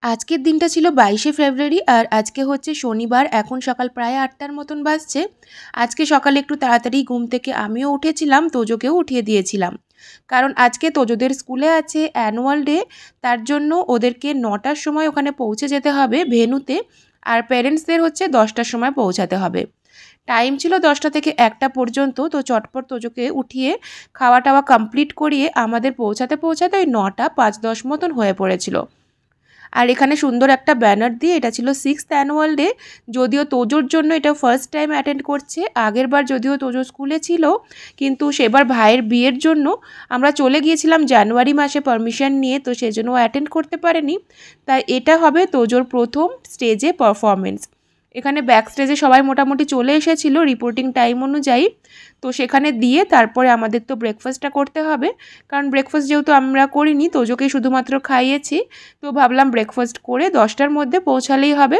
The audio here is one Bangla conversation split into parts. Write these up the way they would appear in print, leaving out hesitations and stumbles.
আজকের দিনটা ছিল 22শে ফেব্রুয়ারি আর আজকে হচ্ছে শনিবার। এখন সকাল প্রায় 8টার মতন বাজছে। আজকে সকালে একটু তাড়াতাড়ি ঘুম থেকে আমিও উঠেছিলাম, তোজোকেও উঠিয়ে দিয়েছিলাম। কারণ আজকে তোজোদের স্কুলে আছে অ্যানুয়াল ডে, তার জন্য ওদেরকে 9টার সময় ওখানে পৌঁছে যেতে হবে ভেন্যুতে, আর প্যারেন্টসদের হচ্ছে 10টার সময় পৌঁছাতে হবে। টাইম ছিল 10টা থেকে 1টা পর্যন্ত। তো চটপট তোজোকে উঠিয়ে খাওয়া টাওয়া কমপ্লিট করিয়ে আমাদের পৌঁছাতে পৌঁছাতে ওই 9টা 5-10 মতন হয়ে পড়েছিল। আর এখানে সুন্দর একটা ব্যানার দিয়ে, এটা ছিল 6th অ্যানুয়াল ডে। যদিও তোজোর জন্য এটা ফার্স্ট টাইম অ্যাটেন্ড করছে। আগের বার যদিও তোজো স্কুলে ছিল, কিন্তু সেবার ভাইয়ের বিয়ের জন্য আমরা চলে গিয়েছিলাম জানুয়ারি মাসে পারমিশন নিয়ে, তো সেজন্য অ্যাটেন্ড করতে পারেনি। তাই এটা হবে তোজোর প্রথম স্টেজে পারফরমেন্স। এখানে ব্যাক স্টেজে সবাই মোটামুটি চলে এসেছিল রিপোর্টিং টাইম অনুযায়ী। তো সেখানে দিয়ে তারপরে আমাদের তো ব্রেকফাস্টটা করতে হবে, কারণ ব্রেকফাস্ট যেহেতু আমরা করিনি, তোজোকে শুধুমাত্র খাইয়েছি। তো ভাবলাম ব্রেকফাস্ট করে 10টার মধ্যে পৌঁছালেই হবে।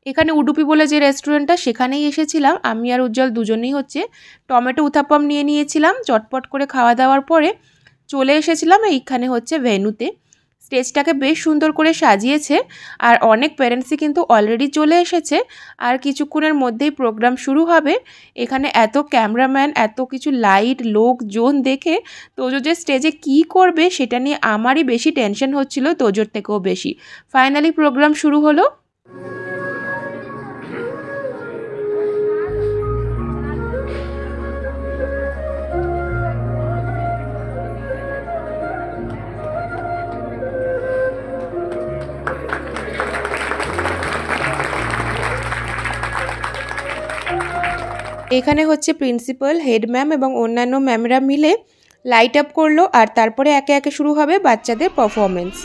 এখানে উডুপি বলে যে রেস্টুরেন্টটা, সেখানেই এসেছিলাম। আমি আর উজ্জ্বল দুজনেই হচ্ছে টমেটো উত্থাপম নিয়ে নিয়েছিলাম। চটপট করে খাওয়া দাওয়ার পরে চলে এসেছিলাম এইখানে হচ্ছে ভেন্যুতে। স্টেজটাকে বেশ সুন্দর করে সাজিয়েছে, আর অনেক প্যারেন্টসই কিন্তু অলরেডি চলে এসেছে। আর কিছুক্ষণের মধ্যেই প্রোগ্রাম শুরু হবে। এখানে এত ক্যামেরাম্যান, এত কিছু লাইট, লোকজন দেখে তোজো যে স্টেজে কী করবে সেটা নিয়ে আমারই বেশি টেনশন হচ্ছিল, তোজোর থেকেও বেশি। ফাইনালি প্রোগ্রাম শুরু হলো। এখানে হচ্ছে প্রিন্সিপাল, হেড ম্যাম এবং অন্যান্য ম্যামরা মিলে লাইট আপ করলো, আর তারপরে একে একে শুরু হবে বাচ্চাদের পারফরমেন্স।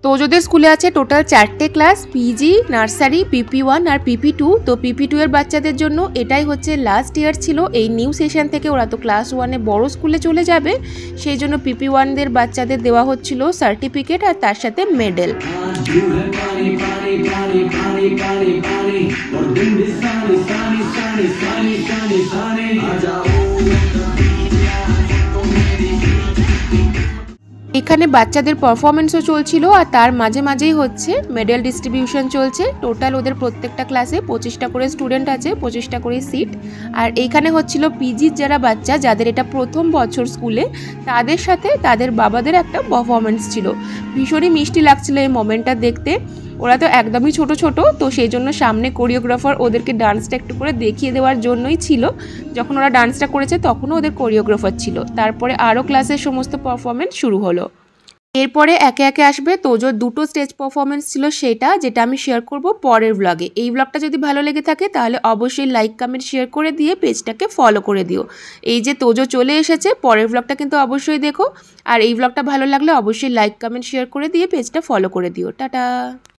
তোজোদের স্কুলে আছে টোটাল 4টে ক্লাস, পিজি, নার্সারি, PP1 আর PP2। তো PP2 এর বাচ্চাদের জন্য এটাই হচ্ছে লাস্ট ইয়ার ছিল। এই নিউ সেশন থেকে ওরা তো ক্লাস 1-এ বড় স্কুলে চলে যাবে, সেই জন্য PP1দের বাচ্চাদের দেওয়া হচ্ছিল সার্টিফিকেট আর তার সাথে মেডেল। এখানে বাচ্চাদের পারফরমেন্সও চলছিল, আর তার মাঝে মাঝেই হচ্ছে মেডেল ডিস্ট্রিবিউশন চলছে। টোটাল ওদের প্রত্যেকটা ক্লাসে 25টা করে স্টুডেন্ট আছে, 25টা করে সিট। আর এইখানে হচ্ছিল পিজির যারা বাচ্চা, যাদের এটা প্রথম বছর স্কুলে, তাদের সাথে তাদের বাবাদের একটা পারফরমেন্স ছিল। ভীষণই মিষ্টি লাগছিল এই মোমেন্টটা দেখতে। ওরা তো একদমই ছোট ছোট, তো সেই জন্য সামনে কোরিওগ্রাফার ওদেরকে ডান্সটা একটু করে দেখিয়ে দেওয়ার জন্যই ছিল। যখন ওরা ডান্সটা করেছে তখনও ওদের কোরিওগ্রাফার ছিল। তারপরে আরও ক্লাসের সমস্ত পারফরমেন্স শুরু হলো। এরপরে একে একে আসবে তোজোর 2টো স্টেজ পারফরমেন্স ছিল, সেটা যেটা আমি শেয়ার করব পরের ব্লগে। এই ব্লগটা যদি ভালো লেগে থাকে তাহলে অবশ্যই লাইক, কমেন্ট, শেয়ার করে দিয়ে পেজটাকে ফলো করে দিও। এই যে তোজো চলে এসেছে, পরের ব্লগটা কিন্তু অবশ্যই দেখো। আর এই ব্লগটা ভালো লাগলে অবশ্যই লাইক, কমেন্ট, শেয়ার করে দিয়ে পেজটা ফলো করে দিও। টাটা।